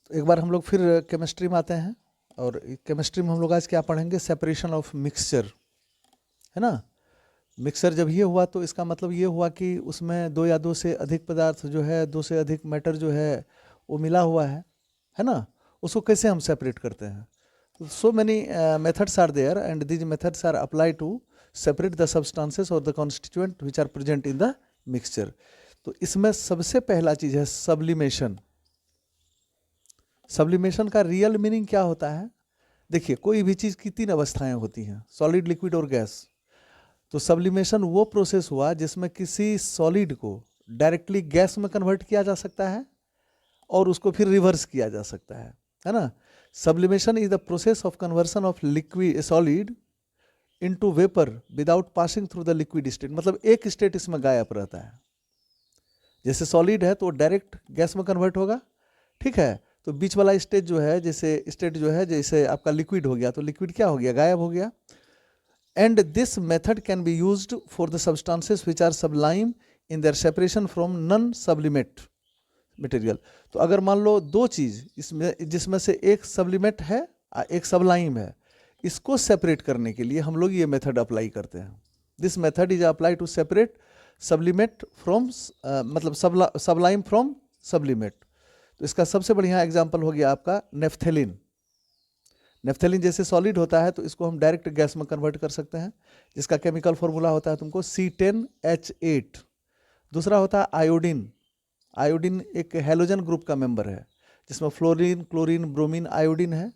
तो एक बार हम लोग फिर केमिस्ट्री में आते हैं, और केमिस्ट्री में हम लोग आज क्या पढ़ेंगे, सेपरेशन ऑफ मिक्सचर, है ना। मिक्सचर जब ये हुआ तो इसका मतलब ये हुआ कि उसमें दो या दो से अधिक पदार्थ जो है, दो से अधिक मैटर जो है वो मिला हुआ है ना। उसको कैसे हम सेपरेट करते हैं। So many methods are there and these methods are apply to separate the substances और the constituent which are present in the mixture. तो इसमें सबसे पहला चीज है सब्लिमेशन। सब्लिमेशन का रियल मीनिंग क्या होता है। देखिए, कोई भी चीज की तीन अवस्थाएं होती हैं, सॉलिड, लिक्विड और गैस। तो सब्लिमेशन वो प्रोसेस हुआ जिसमें किसी सॉलिड को डायरेक्टली गैस में कन्वर्ट किया जा सकता है और उसको फिर रिवर्स किया जा सकता है ना। Sublimation is the process of conversion of liquid solid into vapour without passing through the liquid state. मतलब एक स्टेट इसमें गायब रहता है। जैसे सॉलिड है तो डायरेक्ट गैस में कन्वर्ट होगा, ठीक है। तो बीच वाला स्टेट जो है, जैसे स्टेट जो है, जैसे आपका लिक्विड हो गया, तो लिक्विड क्या हो गया, गायब हो गया। And this method can be used for the substances which are sublime in their separation from non-sublimate material। तो अगर मान लो दो चीज इसमें, जिसमें से एक सब्लिमेट है एक सबलाइम है, इसको सेपरेट करने के लिए हम लोग ये मेथड अप्लाई करते हैं। This method is apply to separate sublimate from मतलब सबलाइम फ्रॉम सब्लिमेट। तो इसका सबसे बढ़िया एग्जाम्पल हो गया आपका नेफ्थेलिन। नेफ्थेलिन जैसे सॉलिड होता है तो इसको हम डायरेक्ट गैस में कन्वर्ट कर सकते हैं, जिसका केमिकल फॉर्मूला होता है तुमको C10H8। दूसरा होता है आयोडीन। आयोडीन एक हैलोजन ग्रुप का मेंबर है, जिसमें फ्लोरीन, क्लोरीन, ब्रोमीन, आयोडीन है।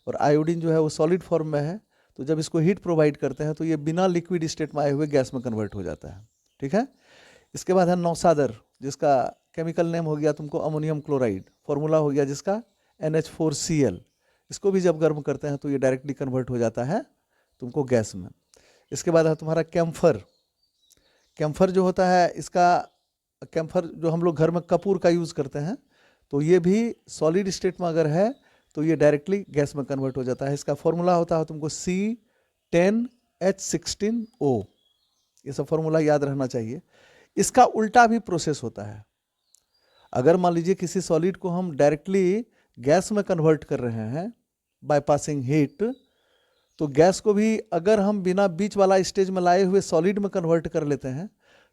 और आयोडीन जो है वो सॉलिड फॉर्म में है, तो जब इसको हीट प्रोवाइड करते हैं तो ये बिना लिक्विड स्टेट में आए हुए गैस में कन्वर्ट हो जाता है, ठीक है। इसके बाद है नौसादर, जिसका केमिकल नेम हो गया तुमको अमोनियम क्लोराइड, फॉर्मूला हो गया जिसका NH4Cl। इसको भी जब गर्म करते हैं तो ये डायरेक्टली कन्वर्ट हो जाता है तुमको गैस में। इसके बाद है तुम्हारा कैम्फर। कैम्फर जो होता है, इसका कैम्फर जो हम लोग घर में कपूर का यूज़ करते हैं, तो ये भी सॉलिड स्टेट में अगर है तो ये डायरेक्टली गैस में कन्वर्ट हो जाता है। इसका फॉर्मूला होता है तुमको C10H16O। ये सब फॉर्मूला याद रहना चाहिए। इसका उल्टा भी प्रोसेस होता है। अगर मान लीजिए किसी सॉलिड को हम डायरेक्टली गैस में कन्वर्ट कर रहे हैं बाय पासिंग हीट, तो गैस को भी अगर हम बिना बीच वाला स्टेज में लाए हुए सॉलिड में कन्वर्ट कर लेते हैं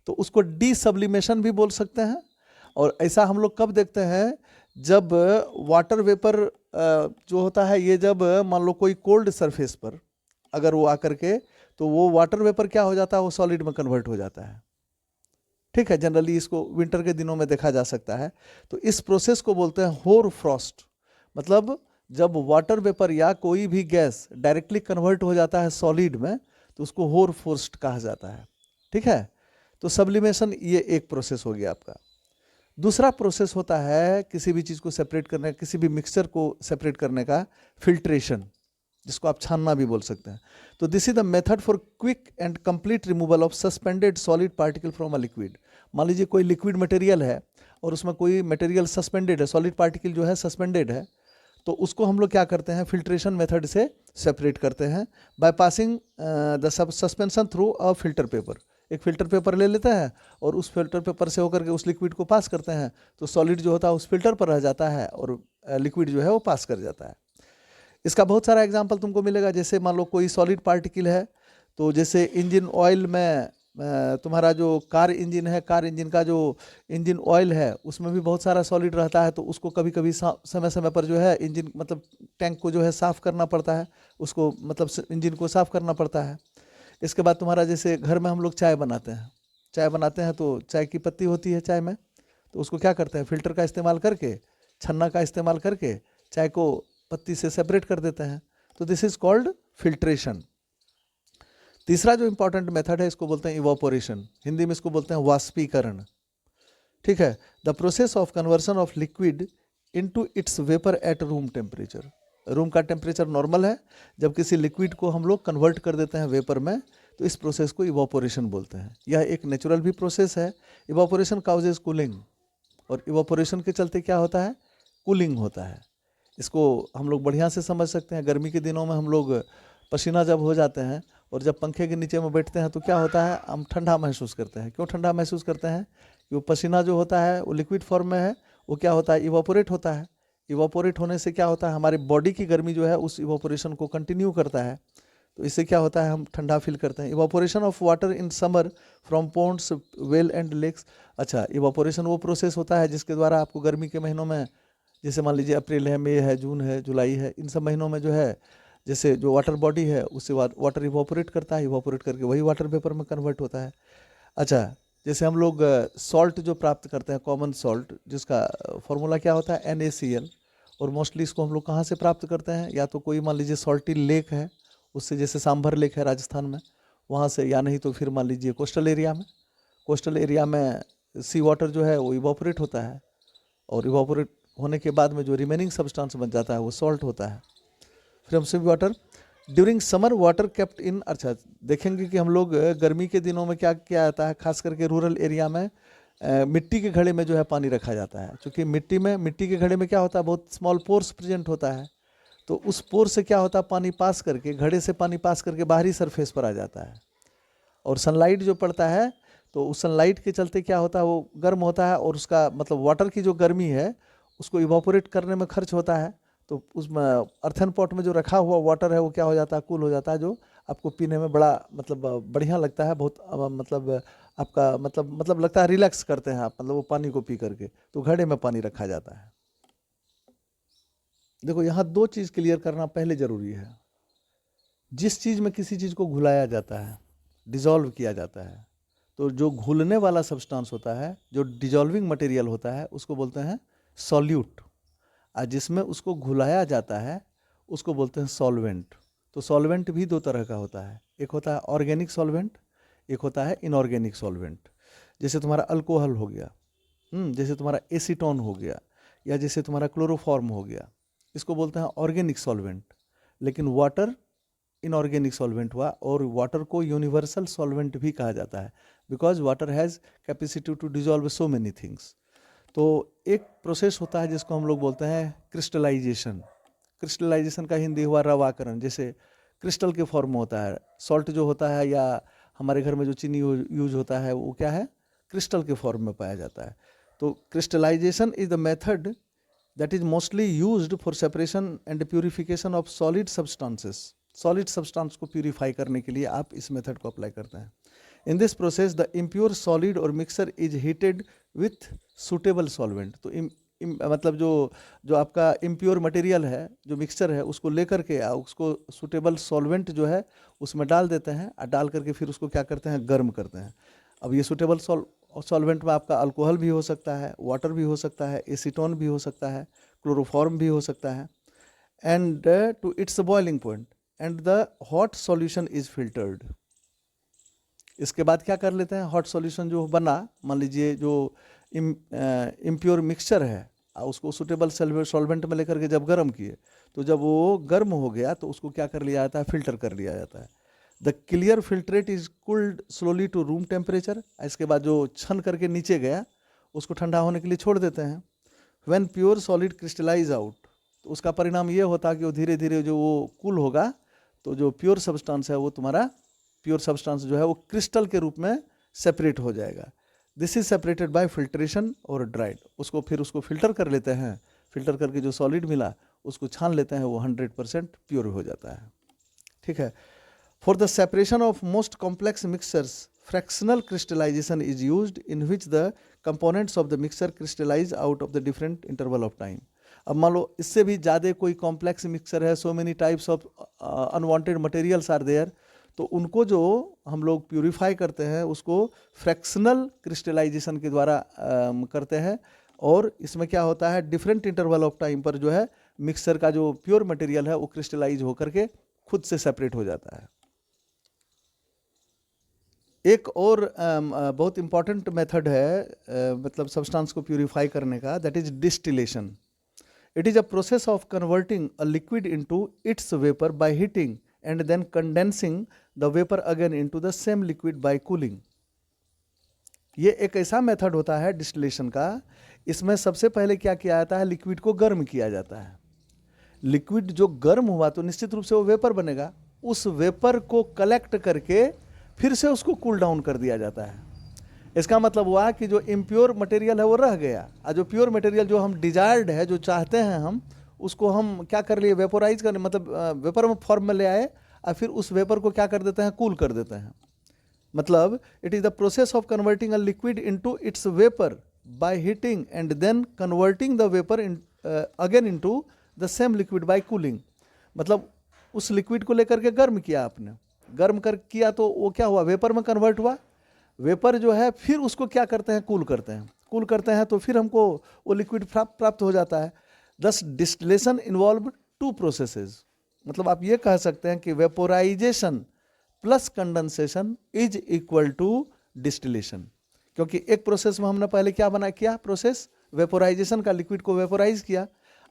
तो उसको डी सब्लिमेशन भी बोल सकते हैं। और ऐसा हम लोग कब देखते हैं, जब वाटर वेपर जो होता है, ये जब मान लो कोई कोल्ड सरफेस पर अगर वो आकर के, तो वो वाटर वेपर क्या हो जाता है, वो सॉलिड में कन्वर्ट हो जाता है, ठीक है। जनरली इसको विंटर के दिनों में देखा जा सकता है। तो इस प्रोसेस को बोलते हैं होर फ्रॉस्ट। मतलब जब वाटर वेपर या कोई भी गैस डायरेक्टली कन्वर्ट हो जाता है सॉलिड में, तो उसको होर फ्रॉस्ट कहा जाता है, ठीक है। तो सब्लिमेशन ये एक प्रोसेस हो गया आपका। दूसरा प्रोसेस होता है किसी भी चीज़ को सेपरेट करने, किसी भी मिक्सचर को सेपरेट करने का, फिल्ट्रेशन, जिसको आप छानना भी बोल सकते हैं। तो this is the method for quick and complete removal of suspended solid particle from a liquid. मान लीजिए कोई लिक्विड मटेरियल है और उसमें कोई मटेरियल सस्पेंडेड है, सॉलिड पार्टिकल जो है सस्पेंडेड है, तो उसको हम लोग क्या करते हैं, फिल्ट्रेशन मेथड से सेपरेट करते हैं by passing the suspension through a filter paper. एक फिल्टर पेपर ले लेते हैं और उस फिल्टर पेपर से होकर के उस लिक्विड को पास करते हैं, तो सॉलिड जो होता है उस फिल्टर पर रह जाता है और लिक्विड जो है वो पास कर जाता है। इसका बहुत सारा एग्जांपल तुमको मिलेगा। जैसे मान लो कोई सॉलिड पार्टिकल है, तो जैसे इंजन ऑयल में तुम्हारा जो कार इंजन है, कार इंजन का जो इंजन ऑयल है, उसमें भी बहुत सारा सॉलिड रहता है। तो उसको कभी कभी समय समय पर जो है इंजन मतलब टैंक को जो है साफ़ करना पड़ता है, उसको मतलब इंजन को साफ़ करना पड़ता है। इसके बाद तुम्हारा जैसे घर में हम लोग चाय बनाते हैं, तो चाय की पत्ती होती है चाय में, तो उसको क्या करते हैं, फिल्टर का इस्तेमाल करके, छन्ना का इस्तेमाल करके चाय को पत्ती से सेपरेट कर देते हैं। तो दिस इज कॉल्ड फिल्ट्रेशन। तीसरा जो इंपॉर्टेंट मेथड है, इसको बोलते हैं इवोपोरेशन, हिंदी में इसको बोलते हैं वाष्पीकरण, ठीक है। The process of conversion of liquid into its vapour at room temperature. Room का टेम्परेचर नॉर्मल है, जब किसी लिक्विड को हम लोग कन्वर्ट कर देते हैं वेपर में, तो इस प्रोसेस को इवोपोरेशन बोलते हैं। यह एक नेचुरल भी प्रोसेस है। इवोपोरेशन काउजेज कूलिंग, और इवोपोरेशन के चलते क्या होता है, कूलिंग होता है। इसको हम लोग बढ़िया से समझ सकते हैं। गर्मी के दिनों में हम लोग पसीना जब हो जाते हैं और जब पंखे के नीचे में बैठते हैं तो क्या होता है, हम ठंडा महसूस करते हैं। क्यों ठंडा महसूस करते हैं, कि वो पसीना जो होता है वो लिक्विड फॉर्म में है, वो क्या होता है, इवापोरेट होता है। इवापोरेट होने से क्या होता है, हमारे बॉडी की गर्मी जो है उस इवापोरेशन को कंटिन्यू करता है, तो इससे क्या होता है, हम ठंडा फील करते हैं। Evaporation of water in summer from ponds, well and lakes. अच्छा, इवापोरेशन वो प्रोसेस होता है जिसके द्वारा आपको गर्मी के महीनों में, जैसे मान लीजिए अप्रैल है, मई है, जून है, जुलाई है, इन सब महीनों में जो है, जैसे जो वाटर बॉडी है उससे वाटर इवापोरेट करता है, इवापोरेट करके वही वाटर वेपर में कन्वर्ट होता है। अच्छा, जैसे हम लोग सॉल्ट जो प्राप्त करते हैं, कॉमन सॉल्ट, जिसका फॉर्मूला क्या होता है, NaCl, और मोस्टली इसको हम लोग कहाँ से प्राप्त करते हैं, या तो कोई मान लीजिए सॉल्टी लेक है उससे, जैसे सांभर लेक है राजस्थान में, वहाँ से, या नहीं तो फिर मान लीजिए कोस्टल एरिया में सी वाटर जो है वो इवापोरेट होता है, और इवापोरेट होने के बाद में जो रिमेनिंग सब्सटेंस बन जाता है वो सॉल्ट होता है। From sea water during summer water kept in. अच्छा, देखेंगे कि हम लोग गर्मी के दिनों में क्या क्या आता है, खास करके रूरल एरिया में मिट्टी के घड़े में जो है पानी रखा जाता है, क्योंकि मिट्टी के घड़े में क्या होता है, बहुत स्मॉल पोर्स प्रेजेंट होता है, तो उस पोर से क्या होता है, पानी पास करके, घड़े से पानी पास करके बाहरी सरफेस पर आ जाता है, और सनलाइट जो पड़ता है तो उस सनलाइट के चलते क्या होता है, वो गर्म होता है, और उसका मतलब वाटर की जो गर्मी है उसको इवापोरेट करने में खर्च होता है, तो उसमें अर्थन पॉट में जो रखा हुआ वाटर है वो क्या हो जाता है, कूल हो जाता है, जो आपको पीने में बड़ा मतलब बढ़िया लगता है, बहुत मतलब आपका मतलब लगता है रिलैक्स करते हैं आप, मतलब वो पानी को पी करके, तो घड़े में पानी रखा जाता है। देखो, यहाँ दो चीज़ क्लियर करना पहले जरूरी है। जिस चीज़ में किसी चीज़ को घुलाया जाता है, डिजॉल्व किया जाता है, तो जो घुलने वाला सब्सटेंस होता है, जो डिजॉल्विंग मटेरियल होता है, उसको बोलते हैं सॉल्यूट, और जिसमें उसको घुलाया जाता है उसको बोलते हैं सॉल्वेंट। तो सॉल्वेंट भी दो तरह का होता है, एक होता है ऑर्गेनिक सॉल्वेंट, एक होता है इनऑर्गेनिक सॉल्वेंट। जैसे तुम्हारा अल्कोहल हो गया, जैसे तुम्हारा एसीटोन हो गया, या जैसे तुम्हारा क्लोरोफॉर्म हो गया, इसको बोलते हैं ऑर्गेनिक सॉल्वेंट। लेकिन वाटर इनऑर्गेनिक सॉल्वेंट हुआ, और वाटर को यूनिवर्सल सॉल्वेंट भी कहा जाता है, because water has capacity to dissolve so many things. तो एक प्रोसेस होता है जिसको हम लोग बोलते हैं क्रिस्टलाइजेशन। क्रिस्टलाइजेशन का हिंदी हुआ रवाकरण। जैसे क्रिस्टल के फॉर्म में होता है, सॉल्ट जो होता है, या हमारे घर में जो चीनी यूज होता है, वो क्या है, क्रिस्टल के फॉर्म में पाया जाता है। तो crystallization is the method that is mostly used for separation and purification of solid substances. Solid substance को प्यूरिफाई करने के लिए आप इस मेथड को अप्लाई करते हैं। In this process the impure solid और mixer is heated with suitable solvent. तो मतलब जो आपका इम्प्योर मटेरियल है, जो मिक्सचर है, उसको लेकर के उसको सुटेबल सॉल्वेंट जो है उसमें डाल देते हैं, और डाल करके फिर उसको क्या करते हैं, गर्म करते हैं। अब ये सुटेबल सॉल्वेंट में आपका अल्कोहल भी हो सकता है, वाटर भी हो सकता है, एसीटोन भी हो सकता है, क्लोरोफॉर्म भी हो सकता है, and to its boiling point and the hot solution is filtered. इसके बाद क्या कर लेते हैं, हॉट सॉल्यूशन जो बना, मान लीजिए जो इम्प्योर मिक्सचर है, उसको सुटेबल सॉल्वेंट में लेकर के जब गर्म किए, तो जब वो गर्म हो गया तो उसको क्या कर लिया जाता है, फिल्टर कर लिया जाता है। The clear filtrate is cooled slowly to room temperature. इसके बाद जो छन करके नीचे गया उसको ठंडा होने के लिए छोड़ देते हैं। When pure solid crystallise out, तो उसका परिणाम ये होता है कि वो धीरे धीरे जो वो कूल होगा, तो जो प्योर सब्सटेंस है वो तुम्हारा प्योर सब्सटेंस जो है वो क्रिस्टल के रूप में सेपरेट हो जाएगा। This is separated by filtration और ड्राइड। उसको फिल्टर कर लेते हैं, फिल्टर करके जो सॉलिड मिला उसको छान लेते हैं, वो 100% प्योर हो जाता है। ठीक है। For the separation of most complex mixtures, fractional crystallization is used, in which the components of the mixture crystallize out of the different interval of time. अब मान लो इससे भी ज़्यादा कोई कॉम्प्लेक्स मिक्सचर है, so many types of unwanted materials are there, तो उनको जो हम लोग प्यूरिफाई करते हैं उसको फ्रैक्शनल क्रिस्टलाइजेशन के द्वारा करते हैं। और इसमें क्या होता है, डिफरेंट इंटरवल ऑफ टाइम पर जो है मिक्सचर का जो प्योर मटेरियल है वो क्रिस्टलाइज होकर के खुद से सेपरेट हो जाता है। एक और बहुत इंपॉर्टेंट मेथड है मतलब सब्सटेंस को प्यूरिफाई करने का, that is distillation. It is a process of converting a liquid into its vapour by heating and then condensing the vapour again into the same liquid by cooling. ये एक ऐसा method होता है distillation का, इसमें सबसे पहले क्या किया जाता है, लिक्विड को गर्म किया जाता है। लिक्विड जो गर्म हुआ तो निश्चित रूप से वो वेपर बनेगा, उस वेपर को कलेक्ट करके फिर से उसको कूल डाउन कर दिया जाता है। इसका मतलब हुआ कि जो इम्प्योर मटेरियल है वो रह गया, और जो प्योर मटेरियल जो हम डिजायर्ड है, जो चाहते हैं हम, उसको हम क्या कर लिए, वेपोराइज करने, मतलब वेपर में फॉर्म में ले आए, और फिर उस वेपर को क्या कर देते हैं, कूल कर देते हैं। मतलब it is the process of converting a liquid into its vapour by heating and then converting the vapour in again into the same liquid by cooling. मतलब उस लिक्विड को लेकर के गर्म किया आपने, गर्म कर किया तो वो क्या हुआ, वेपर में कन्वर्ट हुआ। वेपर जो है फिर उसको क्या करते हैं, कूल करते हैं, कूल करते हैं तो फिर हमको वो लिक्विड प्राप्त हो जाता है। दस डिस्टिलेशन इन्वॉल्व टू प्रोसेसेस। मतलब आप ये कह सकते हैं कि vaporisation plus condensation is equal to distillation, क्योंकि एक प्रोसेस में हमने पहले क्या बना किया, प्रोसेस वेपोराइजेशन का, लिक्विड को वेपोराइज किया,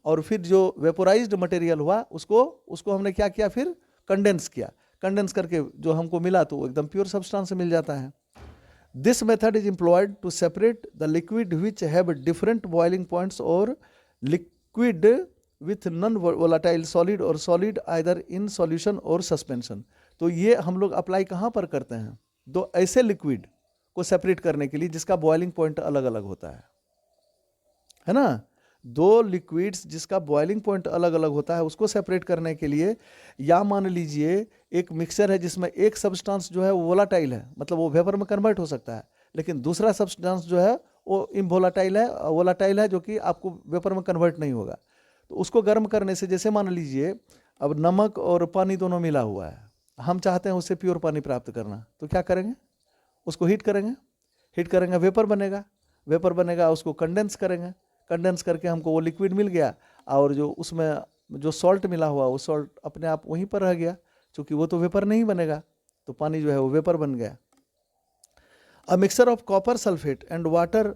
और फिर जो वेपोराइज्ड मटेरियल हुआ उसको हमने क्या किया, फिर कंडेंस किया, कंडेंस करके जो हमको मिला तो वो एकदम प्योर सब्सटेंस मिल जाता है। This method is employed to separate the liquid which have different boiling points और liquid with non volatile solid और सॉलिड आइदर इन सॉल्यूशन और सस्पेंशन। तो ये हम लोग अप्लाई कहाँ पर करते हैं, दो ऐसे लिक्विड को सेपरेट करने के लिए जिसका बॉइलिंग पॉइंट अलग अलग होता है ना। दो लिक्विड्स जिसका बॉइलिंग पॉइंट अलग अलग होता है उसको सेपरेट करने के लिए, या मान लीजिए एक मिक्सचर है जिसमें एक सब्सटेंस जो है वो वोलाटाइल है, मतलब वो वेपर में कन्वर्ट हो सकता है, लेकिन दूसरा सब्सटेंस जो है वो इम्वोलाटाइल है, वोलाटाइल है, जो कि आपको वेपर में कन्वर्ट नहीं होगा। तो उसको गर्म करने से, जैसे मान लीजिए अब नमक और पानी दोनों मिला हुआ है, हम चाहते हैं उससे प्योर पानी प्राप्त करना, तो क्या करेंगे, उसको हीट करेंगे, वेपर बनेगा, वेपर बनेगा, उसको कंडेंस करेंगे, कंडेंस करके हमको वो लिक्विड मिल गया, और जो उसमें जो सॉल्ट मिला हुआ वो सॉल्ट अपने आप वहीं पर रह गया, क्योंकि वो तो वेपर नहीं बनेगा, तो पानी जो है वो वेपर बन गया। A mixture of copper sulphate and water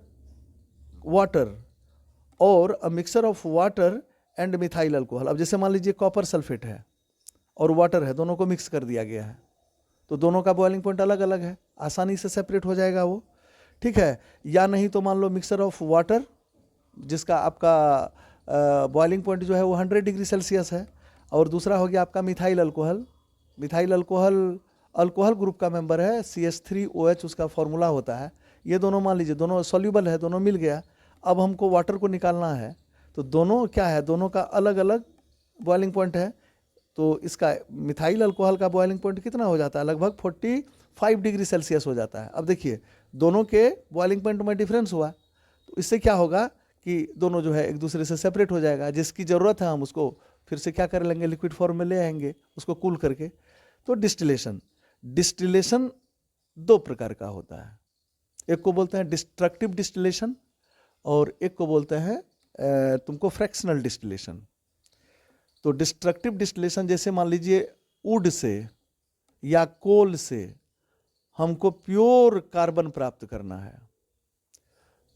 और a mixture of water and methyl alcohol. अब जैसे मान लीजिए कॉपर सल्फेट है और वाटर है, दोनों को मिक्स कर दिया गया है, तो दोनों का बॉइलिंग पॉइंट अलग अलग है, आसानी से सेपरेट हो जाएगा वो, ठीक है। या नहीं तो मान लो मिक्सचर ऑफ वाटर जिसका आपका बॉइलिंग पॉइंट जो है वो 100 डिग्री सेल्सियस है, और दूसरा हो गया आपका methyl alcohol. Methyl alcohol alcohol group का मेंबर है, CH3OH उसका फॉर्मूला होता है। ये दोनों मान लीजिए दोनों सॉल्यूबल है, दोनों मिल गया, अब हमको वाटर को निकालना है, तो दोनों क्या है, दोनों का अलग अलग बॉइलिंग पॉइंट है। तो इसका मिथाइल अल्कोहल का बॉइलिंग पॉइंट कितना हो जाता है, लगभग 45 डिग्री सेल्सियस हो जाता है। अब देखिए दोनों के बॉइलिंग पॉइंट में डिफरेंस हुआ, तो इससे क्या होगा कि दोनों जो है एक दूसरे से सेपरेट हो जाएगा, जिसकी ज़रूरत है हम उसको फिर से क्या कर लेंगे, लिक्विड फॉर्म में ले आएंगे उसको कूल करके। तो डिस्टिलेशन दो प्रकार का होता है, एक को बोलते हैं डिस्ट्रक्टिव डिस्टिलेशन और एक को बोलते हैं तुमको फ्रैक्शनल डिस्टिलेशन। तो डिस्ट्रक्टिव डिस्टिलेशन जैसे मान लीजिए वुड से या कोल से हमको प्योर कार्बन प्राप्त करना है,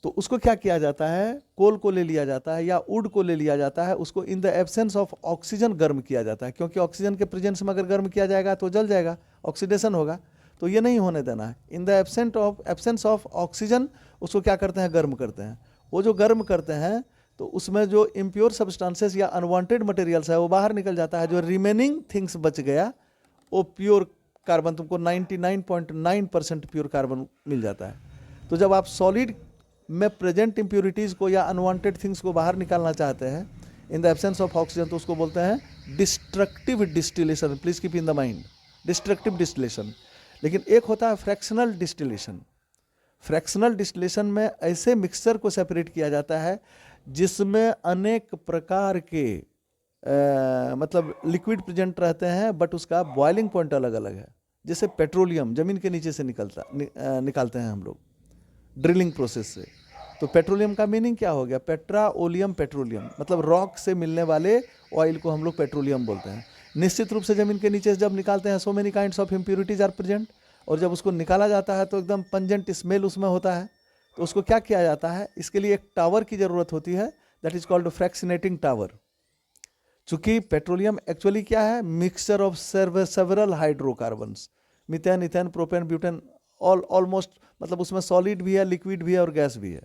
तो उसको क्या किया जाता है, कोल को ले लिया जाता है या वुड को ले लिया जाता है, उसको in the absence of oxygen गर्म किया जाता है, क्योंकि ऑक्सीजन के प्रेजेंस में अगर गर्म किया जाएगा तो जल जाएगा, ऑक्सीडेशन होगा, तो ये नहीं होने देना है। In the absence of oxygen उसको क्या करते हैं, गर्म करते हैं। वो जो गर्म करते हैं तो उसमें जो इम्प्योर सब्सटेंसेस या अनवांटेड मटेरियल्स है वो बाहर निकल जाता है, जो रिमेनिंग थिंग्स बच गया वो प्योर कार्बन, तुमको 99.9% प्योर कार्बन मिल जाता है। तो जब आप सॉलिड में प्रेजेंट इम्प्योरिटीज़ को या अनवांटेड थिंग्स को बाहर निकालना चाहते हैं in the absence of oxygen, तो उसको बोलते हैं destructive distillation. Please keep in the mind destructive distillation. लेकिन एक होता है फ्रैक्शनल डिस्टिलेशन। फ्रैक्शनल डिस्टिलेशन में ऐसे मिक्सचर को सेपरेट किया जाता है जिसमें अनेक प्रकार के मतलब लिक्विड प्रेजेंट रहते हैं, बट उसका बॉइलिंग पॉइंट अलग अलग है। जैसे पेट्रोलियम जमीन के नीचे से निकालते हैं हम लोग ड्रिलिंग प्रोसेस से। तो पेट्रोलियम का मीनिंग क्या हो गया, पेट्राओलियम पेट्रोलियम, मतलब रॉक से मिलने वाले ऑयल को हम लोग पेट्रोलियम बोलते हैं। निश्चित रूप से जमीन के नीचे से जब निकालते हैं so many kinds of impurities are present, और जब उसको निकाला जाता है तो एकदम पंजेंट स्मेल उसमें होता है। तो उसको क्या किया जाता है, इसके लिए एक टावर की ज़रूरत होती है, that is called fractionating tower. चूंकि पेट्रोलियम एक्चुअली क्या है, mixture of several hydrocarbons, methane, ethane, propane, butane, almost, मतलब उसमें सॉलिड भी है, लिक्विड भी है और गैस भी है,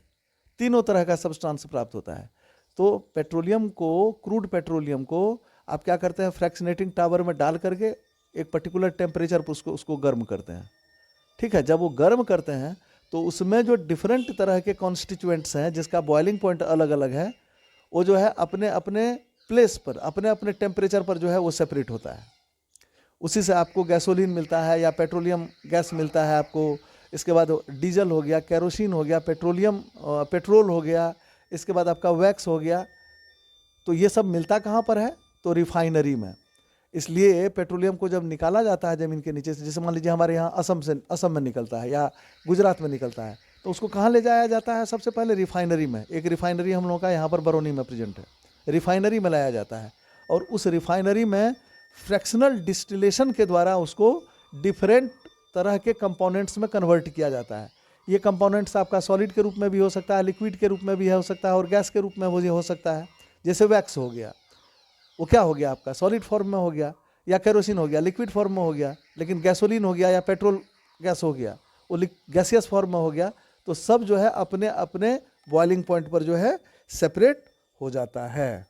तीनों तरह का सब्सटेंस प्राप्त होता है। तो पेट्रोलियम को, क्रूड पेट्रोलियम को आप क्या करते हैं, फ्रैक्शनेटिंग टावर में डाल करके एक पर्टिकुलर टेम्परेचर पर उसको गर्म करते हैं। ठीक है, जब वो गर्म करते हैं तो उसमें जो डिफरेंट तरह के कॉन्स्टिट्यूएंट्स हैं जिसका बॉइलिंग पॉइंट अलग अलग है, वो जो है अपने अपने प्लेस पर, अपने अपने टेम्परेचर पर जो है वो सेपरेट होता है। उसी से आपको गैसोलीन मिलता है या पेट्रोलियम गैस मिलता है आपको। इसके बाद डीजल हो गया, केरोसिन हो गया, पेट्रोल हो गया, इसके बाद आपका वैक्स हो गया। तो ये सब मिलता कहाँ पर है? तो रिफाइनरी में। इसलिए पेट्रोलियम को जब निकाला जाता है ज़मीन के नीचे से, जैसे मान लीजिए हमारे यहाँ असम में निकलता है या गुजरात में निकलता है, तो उसको कहाँ ले जाया जाता है? सबसे पहले रिफाइनरी में। एक रिफाइनरी हम लोगों का यहाँ पर बरौनी में प्रेजेंट है, रिफाइनरी में लाया जाता है और उस रिफाइनरी में फ्रैक्शनल डिस्टिलेशन के द्वारा उसको डिफरेंट तरह के कंपोनेंट्स में कन्वर्ट किया जाता है। ये कंपोनेंट्स आपका सॉलिड के रूप में भी हो सकता है, लिक्विड के रूप में भी हो सकता है और गैस के रूप में भी हो सकता है। जैसे वैक्स हो गया, वो क्या हो गया आपका? सॉलिड फॉर्म में हो गया, या केरोसिन हो गया लिक्विड फॉर्म में हो गया, लेकिन गैसोलीन हो गया या पेट्रोल गैस हो गया वो गैसियस फॉर्म में हो गया। तो सब जो है अपने अपने बॉइलिंग पॉइंट पर जो है सेपरेट हो जाता है।